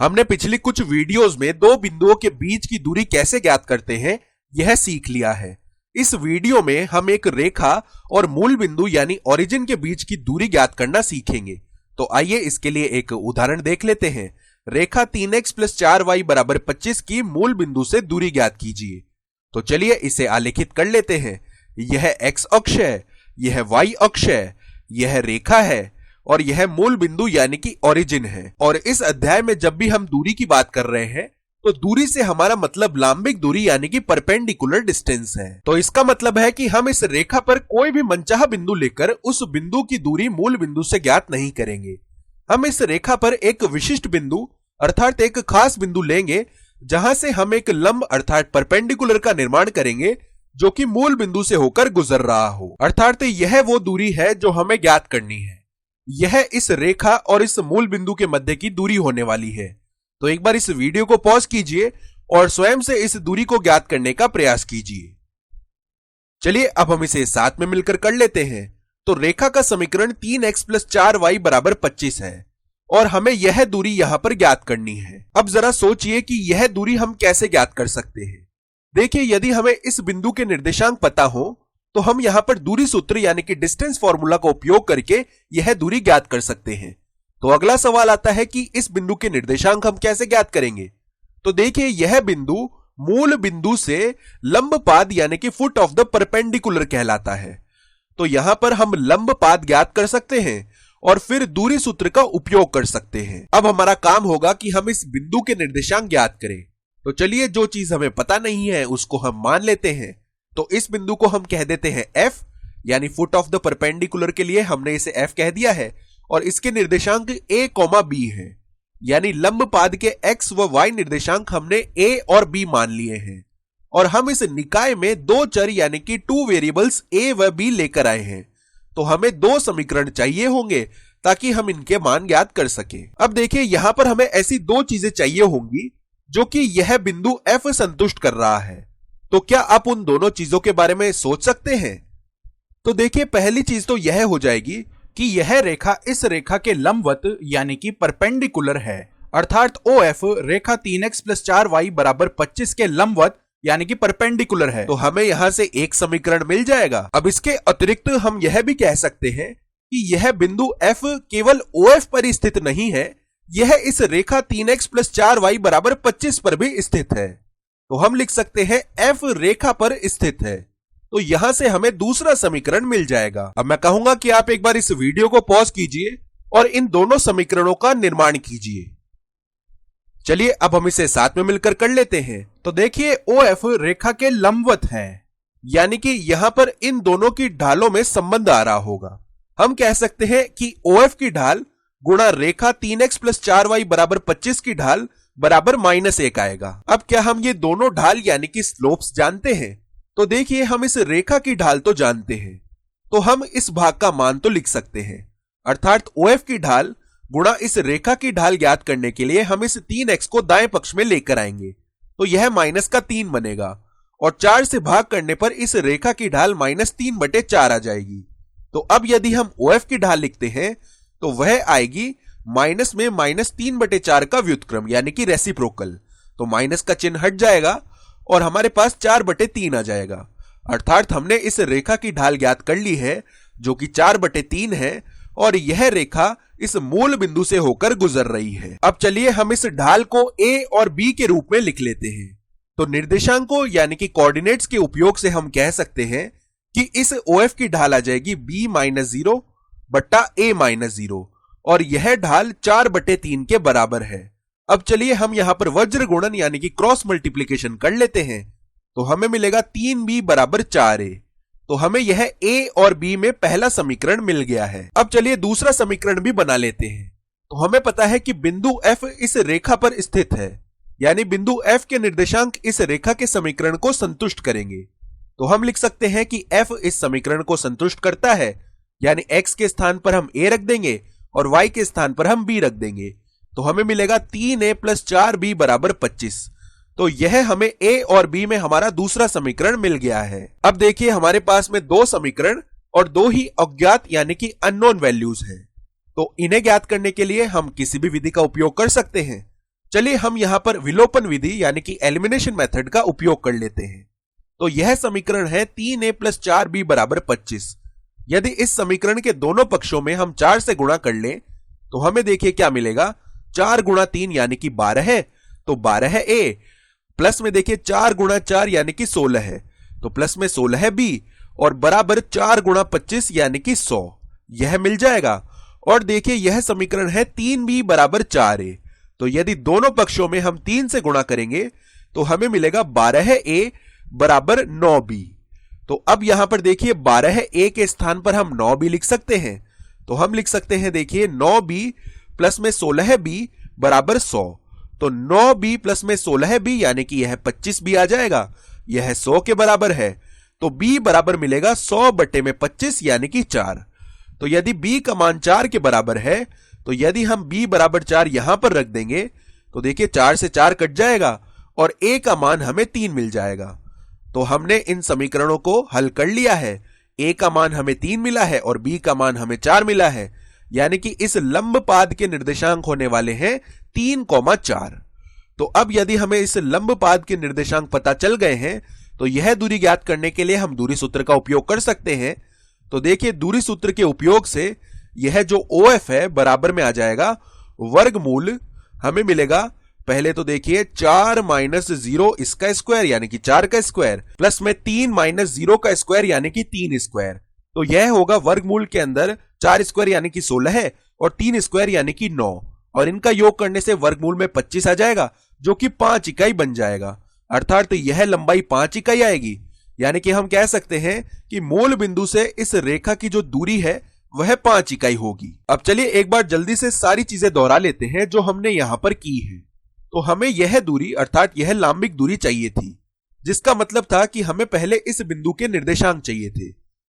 हमने पिछली कुछ वीडियोस में दो बिंदुओं के बीच की दूरी कैसे ज्ञात करते हैं यह सीख लिया है। इस वीडियो में हम एक रेखा और मूल बिंदु यानी ओरिजिन के बीच की दूरी ज्ञात करना सीखेंगे। तो आइए इसके लिए एक उदाहरण देख लेते हैं। रेखा 3x + 4y = 25 की मूल बिंदु से दूरी ज्ञात कीजिए। तो चलिए इसे आलेखित कर लेते हैं। यह x अक्ष है, यह y अक्ष है, यह रेखा है और यह मूल बिंदु यानी कि ओरिजिन है। और इस अध्याय में जब भी हम दूरी की बात कर रहे हैं तो दूरी से हमारा मतलब लांबिक दूरी यानी कि परपेंडिकुलर डिस्टेंस है। तो इसका मतलब है कि हम इस रेखा पर कोई भी मनचाहा बिंदु लेकर उस बिंदु की दूरी मूल बिंदु से ज्ञात नहीं करेंगे। हम इस रेखा पर एक विशिष्ट बिंदु अर्थात एक खास बिंदु लेंगे जहां से हम एक लंब अर्थात परपेंडिकुलर का निर्माण करेंगे जो कि मूल बिंदु से होकर गुजर रहा हो। अर्थात यह वो दूरी है जो हमें ज्ञात करनी है। यह इस रेखा और इस मूल बिंदु के मध्य की दूरी होने वाली है। तो एक बार इस वीडियो को पॉज कीजिए और स्वयं से इस दूरी को ज्ञात करने का प्रयास कीजिए। चलिए अब हम इसे साथ में मिलकर कर लेते हैं। तो रेखा का समीकरण 3x + 4y = 25 है और हमें यह दूरी यहां पर ज्ञात करनी है। अब जरा सोचिए कि यह दूरी हम कैसे ज्ञात कर सकते हैं। देखिए, यदि हमें इस बिंदु के निर्देशांक पता हो तो हम यहां पर दूरी सूत्र यानी कि डिस्टेंस फॉर्मूला का उपयोग करके यह दूरी ज्ञात कर सकते हैं। तो अगला सवाल आता है कि इस बिंदु के निर्देशांक हम कैसे ज्ञात करेंगे। तो देखिए, यह बिंदु मूल बिंदु से लंब पाद यानी कि फुट ऑफ द परपेंडिकुलर कहलाता है। तो यहां पर हम लंब पाद ज्ञात कर सकते हैं और फिर दूरी सूत्र का उपयोग कर सकते हैं। अब हमारा काम होगा कि हम इस बिंदु के निर्देशांक ज्ञात करें। तो चलिए, जो चीज हमें पता नहीं है उसको हम मान लेते हैं। तो इस बिंदु को हम कह देते हैं f यानी फुट ऑफ द परपेंडिकुलर के लिए हमने इसे f कह दिया है और इसके निर्देशांक a, b है। यानी लंब पाद के x व y निर्देशांक हमने a और b मान लिए हैं और हम इस निकाय में दो चर यानी कि 2 वेरिएबल्स a व b लेकर आए हैं। तो हमें दो समीकरण चाहिए होंगे ताकि हम इनके मान ज्ञात कर सकें। अब देखिए, यहां पर हमें ऐसी दो चीजें चाहिए होंगी जो कि यह बिंदु f संतुष्ट कर रहा है। तो क्या आप उन दोनों चीजों के बारे में सोच सकते हैं? तो देखिए, पहली चीज तो यह हो जाएगी कि यह रेखा इस रेखा के लंबवत यानी कि परपेंडिकुलर है। अर्थात OF रेखा 3x + 4y = 25 के लंबवत यानी कि परपेंडिकुलर है। तो हमें यहां से एक समीकरण मिल जाएगा। अब इसके अतिरिक्त हम यह भी कह सकते हैं कि यह बिंदु F केवल OF पर ही स्थित नहीं है, यह इस रेखा 3x + 4y = 25 पर भी स्थित है। तो हम लिख सकते हैं F रेखा पर स्थित है। तो यहां से हमें दूसरा समीकरण मिल जाएगा। अब मैं कहूंगा कि आप एक बार इस वीडियो को पॉज कीजिए और इन दोनों समीकरणों का निर्माण कीजिए। चलिए अब हम इसे साथ में मिलकर कर लेते हैं। तो देखिए, OF रेखा के लंबवत है यानी कि यहां पर इन दोनों की ढालों में संबंध आ रहा होगा। हम कह सकते हैं कि OF की ढाल गुणा रेखा 3x + 4y = 25 की ढाल बराबर -1 आएगा। अब क्या हम ये दोनों ढाल यानी कि स्लोप्स जानते हैं? तो देखिए, हम इस रेखा की ढाल तो जानते हैं, तो हम इस भाग का मान तो लिख सकते हैं। अर्थात OF की ढाल गुणा इस रेखा की ढाल ज्ञात करने के लिए हम इस 3x को दाएं पक्ष में लेकर आएंगे। तो यह -3 बनेगा और 4 से भाग करने पर इस रेखा की ढाल -3/4 आ जाएगी। तो अब यदि हम OF की ढाल लिखते हैं तो वह आएगी माइनस में -3/4 का व्युत्क्रम यानी कि रेसिप्रोकल। तो माइनस का चिन्ह हट जाएगा और हमारे पास 4/3 आ जाएगा। अर्थात हमने इस रेखा की ढाल ज्ञात कर ली है जो कि 4/3 है और यह रेखा इस मूल बिंदु से होकर गुजर रही है। अब चलिए हम इस ढाल को a और b के रूप में लिख लेते हैं। तो निर्देशांकों यानी कि कोऑर्डिनेट्स के उपयोग से हम कह सकते हैं कि इस OF की ढाल आ जाएगी b - 0 बट्टा a - 0 और यह ढाल 4/3 के बराबर है। अब चलिए हम यहां पर वज्र गुणन यानी कि क्रॉस मल्टीप्लिकेशन कर लेते हैं। तो हमें मिलेगा 3b = 4a। तो हमें यह a और b में पहला समीकरण मिल गया है। अब चलिए दूसरा समीकरण भी बना लेते हैं। तो हमें पता है कि बिंदु F इस रेखा पर स्थित है यानी बिंदु F के निर्देशांक इस रेखा के समीकरण को संतुष्ट करेंगे। तो हम लिख सकते हैं कि F इस समीकरण को संतुष्ट करता है यानी x के स्थान पर हम a रख देंगे और y के स्थान पर हम b रख देंगे। तो हमें मिलेगा 3a + 4b = 25। तो यह हमें a और b में हमारा दूसरा समीकरण मिल गया है। अब देखिए, हमारे पास में दो समीकरण और दो ही अज्ञात यानी कि अननोन वैल्यूज हैं। तो इन्हें ज्ञात करने के लिए हम किसी भी विधि का उपयोग कर सकते हैं। चलिए हम यहां पर विलोपन विधि यानी कि एलिमिनेशन मेथड का उपयोग कर लेते हैं। तो यह समीकरण है 3a + 4b = 25। यदि इस समीकरण के दोनों पक्षों में हम 4 से गुणा कर लें तो हमें देखिए क्या मिलेगा। 4 × 3 यानी कि 12 है, तो 12 है a। प्लस में देखिए 4 × 4 यानी कि 16 है, तो प्लस में 16 है b, और बराबर 4 × 25 यानी कि 100, यह मिल जाएगा। और देखिए यह समीकरण है 3b = 4a। तो यदि दोनों पक्षों में हम 3 से गुणा करेंगे तो हमें मिलेगा 12 है a = 9b। तो अब यहां पर देखिए 12 है a के स्थान पर हम 9b लिख सकते हैं। तो हम लिख सकते हैं देखिए 9b प्लस में 16 है b = 100। तो 9b प्लस में 16 है b यानी कि यह 25b आ जाएगा, यह 100 के बराबर है। तो b बराबर मिलेगा 100/25 यानी कि 4। तो यदि b का मान 4 के बराबर है तो यदि हम b = 4 यहां पर रख देंगे तो देखिए 4 से 4 कट जाएगा और a का मान हमें 3 मिल जाएगा। तो हमने इन समीकरणों को हल कर लिया है। a का मान हमें 3 मिला है और b का मान हमें 4 मिला है, यानी कि इस लंब पाद के निर्देशांक होने वाले हैं 3, 4। तो अब यदि हमें इस लंब पाद के निर्देशांक पता चल गए हैं तो यह दूरी ज्ञात करने के लिए हम दूरी सूत्र का उपयोग कर सकते हैं। तो देखिए दूरी सूत्र के उपयोग से यह जो OF है बराबर में आ जाएगा वर्गमूल, हमें मिलेगा पहले तो देखिए 4 - 0 इसका स्क्वायर यानी कि 4 का स्क्वायर, प्लस में 3 - 0 का स्क्वायर यानी कि 3 स्क्वायर। तो यह होगा वर्गमूल के अंदर 4 स्क्वायर यानी कि 16 है और 3 स्क्वायर यानी कि 9, और इनका योग करने से वर्गमूल में 25 आ जाएगा जो कि 5 इकाई बन जाएगा। अर्थात तो यह लंबाई 5 इकाई आएगी, यानी कि हम कह सकते हैं कि मूल बिंदु से इस रेखा की जो दूरी है वह 5 इकाई होगी। अब चलिए एक बार जल्दी से सारी चीजें दोहरा लेते हैं जो हमने यहां पर की है। तो हमें यह दूरी अर्थात यह लांबिक दूरी चाहिए थी, जिसका मतलब था कि हमें पहले इस बिंदु के निर्देशांक चाहिए थे।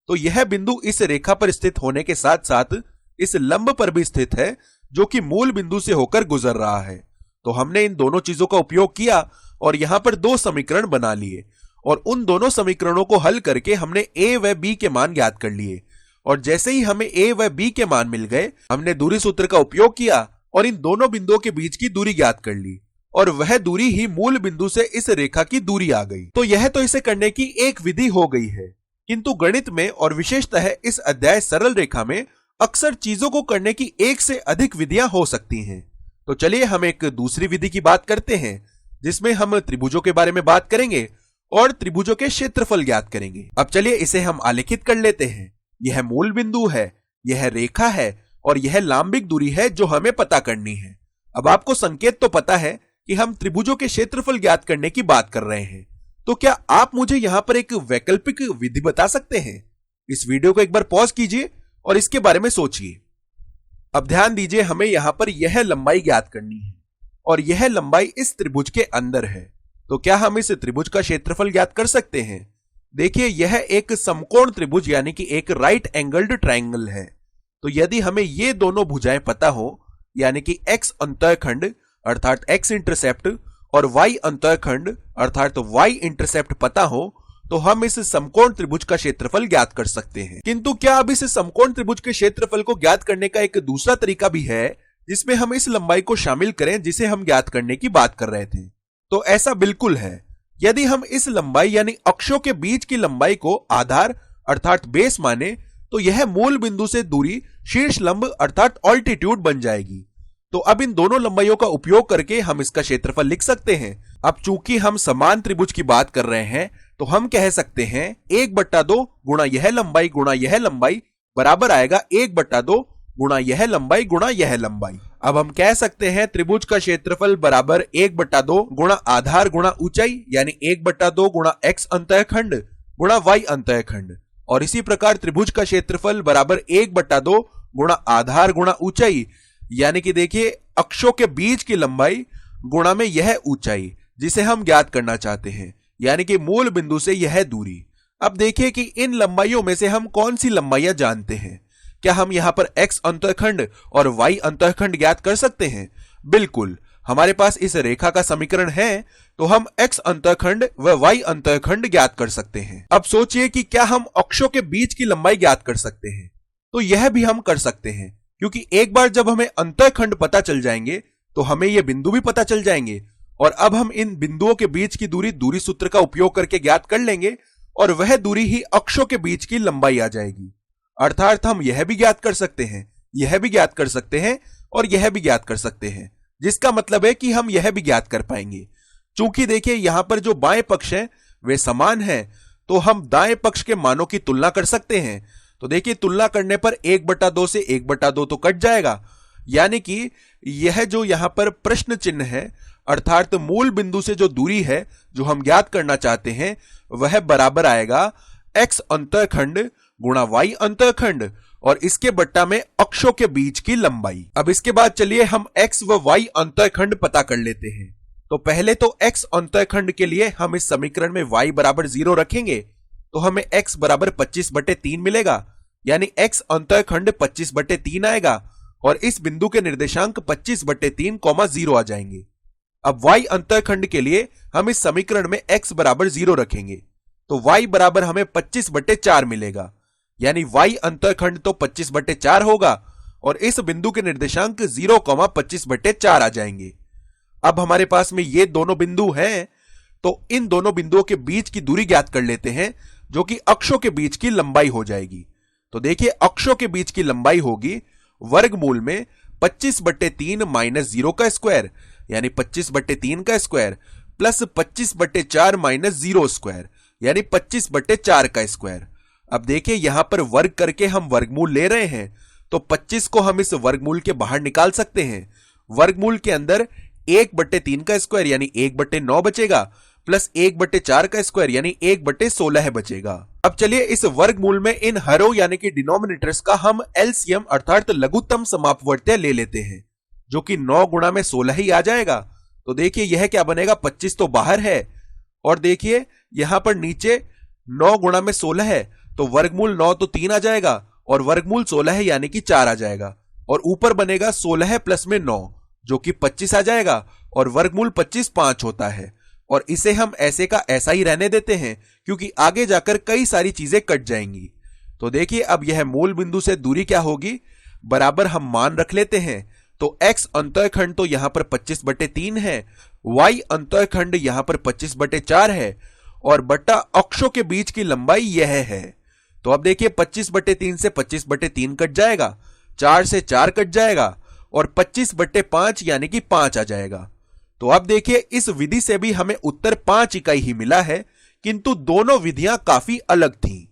तो यह बिंदु इस रेखा पर स्थित होने के साथ साथ इस लंब पर भी स्थित है जो कि मूल बिंदु से होकर गुजर रहा है। तो हमने इन दोनों चीजों का उपयोग किया और यहां पर 2 समीकरण बना लिए, और उन दोनों समीकरणों को हल करके हमने a व b के मान ज्ञात कर लिए। और जैसे ही हमें a व b के मान मिल गए हमने दूरी सूत्र का उपयोग किया और इन दोनों बिंदुओं के बीच की दूरी ज्ञात कर ली, और वह दूरी ही मूल बिंदु से इस रेखा की दूरी आ गई। तो यह तो इसे करने की एक विधि हो गई है, किंतु गणित में और विशेषतः इस अध्याय सरल रेखा में अक्सर चीजों को करने की एक से अधिक विधियां हो सकती हैं। तो चलिए हम एक दूसरी विधि की बात करते हैं जिसमें हम त्रिभुजों के बारे में बात करेंगे और त्रिभुजों के क्षेत्रफल ज्ञात करेंगे। अब चलिए इसे हम आलेखित कर लेते हैं। यह मूल बिंदु है, यह रेखा है और यह लांबिक दूरी है जो हमें पता करनी है। अब आपको संकेत तो पता है कि हम त्रिभुजों के क्षेत्रफल ज्ञात करने की बात कर रहे हैं, तो क्या आप मुझे यहां पर एक वैकल्पिक विधि बता सकते हैं? इस वीडियो को एक बार पॉज कीजिए और इसके बारे में सोचिए। अब ध्यान दीजिए, हमें यहां पर यह लंबाई ज्ञात करनी है और यह लंबाई इस त्रिभुज के अंदर है। तो क्या हम इस त्रिभुज का क्षेत्रफल ज्ञात कर सकते हैं? देखिए यह एक समकोण त्रिभुज यानी कि एक राइट एंगल्ड ट्रायंगल है। तो यदि हमें ये दोनों भुजाएं पता हो यानी कि x अंतःखंड अर्थात x इंटरसेप्ट और y अंतःखंड अर्थात y इंटरसेप्ट पता हो तो हम इस समकोण त्रिभुज का क्षेत्रफल ज्ञात कर सकते हैं। किंतु क्या अब इस समकोण त्रिभुज के क्षेत्रफल को ज्ञात करने का एक दूसरा तरीका भी है जिसमें हम इस लंबाई को शामिल करें जिसे हम ज्ञात करने की बात कर रहे थे? तो ऐसा बिल्कुल है। यदि हम इस लंबाई यानी अक्षों के बीच की लंबाई को आधार अर्थात बेस माने तो यह मूल बिंदु से दूरी शीर्ष लंब अर्थात ऑल्टीट्यूड बन जाएगी। तो अब इन दोनों लंबाइयों का उपयोग करके हम इसका क्षेत्रफल लिख सकते हैं। अब चूंकि हम समान त्रिभुज की बात कर रहे हैं तो हम कह सकते हैं 1/2 गुणा यह लंबाई बराबर आएगा 1/2 गुणा यह लंबाई। अब हम कह सकते हैं त्रिभुज का क्षेत्रफल बराबर 1/2 गुणा आधार गुणा ऊंचाई यानी 1/2 गुणा x अंतःखंड गुणा y अंतःखंड, और इसी प्रकार त्रिभुज का क्षेत्रफल बराबर 1/2 गुणा आधार गुणा ऊंचाई यानी कि देखिए अक्षों के बीच की लंबाई गुणा में यह ऊंचाई जिसे हम ज्ञात करना चाहते हैं यानी कि मूल बिंदु से यह दूरी। अब देखिए कि इन लंबाइयों में से हम कौन सी लंबाइयां जानते हैं। क्या हम यहां पर x अंतःखंड और y अंतःखंड ज्ञात कर सकते हैं? बिल्कुल, हमारे पास इस रेखा का समीकरण है तो हम x अंतःखंड व y अंतःखंड ज्ञात कर सकते हैं। अब सोचिए कि क्या हम अक्षों के बीच की लंबाई ज्ञात कर सकते हैं? तो यह भी हम कर सकते हैं, क्योंकि एक बार जब हमें अंतःखंड पता चल जाएंगे तो हमें ये बिंदु भी पता चल जाएंगे और अब हम इन बिंदुओं के बीच की दूरी सूत्र का उपयोग करके ज्ञात कर लेंगे और वह दूरी ही अक्षों के बीच की लंबाई आ जाएगी। अर्थात हम यह भी ज्ञात कर सकते हैं, यह भी ज्ञात कर सकते हैं और यह भी ज्ञात कर सकते हैं, जिसका मतलब है कि हम यह भी ज्ञात कर पाएंगे। चूंकि देखिए यहां पर जो बाएं पक्ष हैं वे समान हैं, तो हम दाएं पक्ष के मानों की तुलना कर सकते हैं। तो देखिए तुलना करने पर 1/2 से 1/2 तो कट जाएगा, यानी कि यह जो यहां पर प्रश्न चिन्ह है अर्थात मूल बिंदु से जो दूरी है जो हम ज्ञात करना चाहते हैं वह बराबर आएगा x अंतःखंड गुणा y अंतःखंड और इसके बट्टा में अक्षों के बीच की लंबाई। अब इसके बाद चलिए हम x व y अंतःखंड पता कर लेते हैं। तो पहले तो x अंतःखंड के लिए हम इस समीकरण में y बराबर 0 रखेंगे तो हमें x बराबर 25/3 मिलेगा, यानी x अंतःखंड 25/3 आएगा और इस बिंदु के निर्देशांक 25/3, 0 आ जाएंगे। अब y अंतःखंड के लिए हम इस समीकरण में x बराबर 0 रखेंगे तो y बराबर हमें 25/4 मिलेगा, यानी y अंतःखंड तो 25/4 होगा और इस बिंदु के निर्देशांक 0, 25/4 आ जाएंगे। अब हमारे पास में ये दोनों बिंदु हैं, तो इन दोनों बिंदुओं के बीच की दूरी ज्ञात कर लेते हैं जो कि अक्षों के बीच की लंबाई हो जाएगी। तो देखिए अक्षों के बीच की लंबाई होगी वर्गमूल में 25/3 माइनस 0 का स्क्वायर, यानी 25/3 का स्क्वायर प्लस 25/4 माइनस 0 स्क्वायर, यानी 25/4 का स्क्वायर। अब देखिए यहां पर वर्ग करके हम वर्गमूल ले रहे हैं तो 25 को हम इस वर्गमूल के बाहर निकाल सकते हैं। वर्गमूल के अंदर 1/3 का स्क्वायर यानी 1/9 बचेगा प्लस 1/4 का स्क्वायर यानी 1/16 बचेगा। अब चलिए इस वर्गमूल में इन हरों यानी कि डिनोमिनेटर्स का हम एलसीएम अर्थात लघुत्तम समापवर्त्य ले लेते हैं, जो कि 9 गुणा में 16 ही आ जाएगा। तो देखिए यह क्या बनेगा, 25 तो बाहर है और देखिए यहां पर नीचे 9 गुणा में 16 है तो वर्गमूल 9 तो 3 आ जाएगा और वर्गमूल 16 है यानी कि 4 आ जाएगा और ऊपर बनेगा 16 प्लस में 9 जो कि 25 आ जाएगा और वर्गमूल 25 5 होता है और इसे हम ऐसे का ऐसा ही रहने देते हैं क्योंकि आगे जाकर कई सारी चीजें कट जाएंगी। तो देखिए अब यह मूल बिंदु से दूरी क्या होगी, बराबर हम मान रख लेते हैं। तो x अंतःखंड तो यहां पर 25/3 है, y अंतःखंड यहां पर 25/4 है और बट्टा अक्षों के बीच की लंबाई यह है। तो अब देखिए 25/3 से 25/3 कट जाएगा, 4 से 4 कट जाएगा और 25/5 यानी कि 5 आ जाएगा। तो अब देखिए इस विधि से भी हमें उत्तर 5 इकाई ही मिला है, किंतु दोनों विधियां काफी अलग थीं।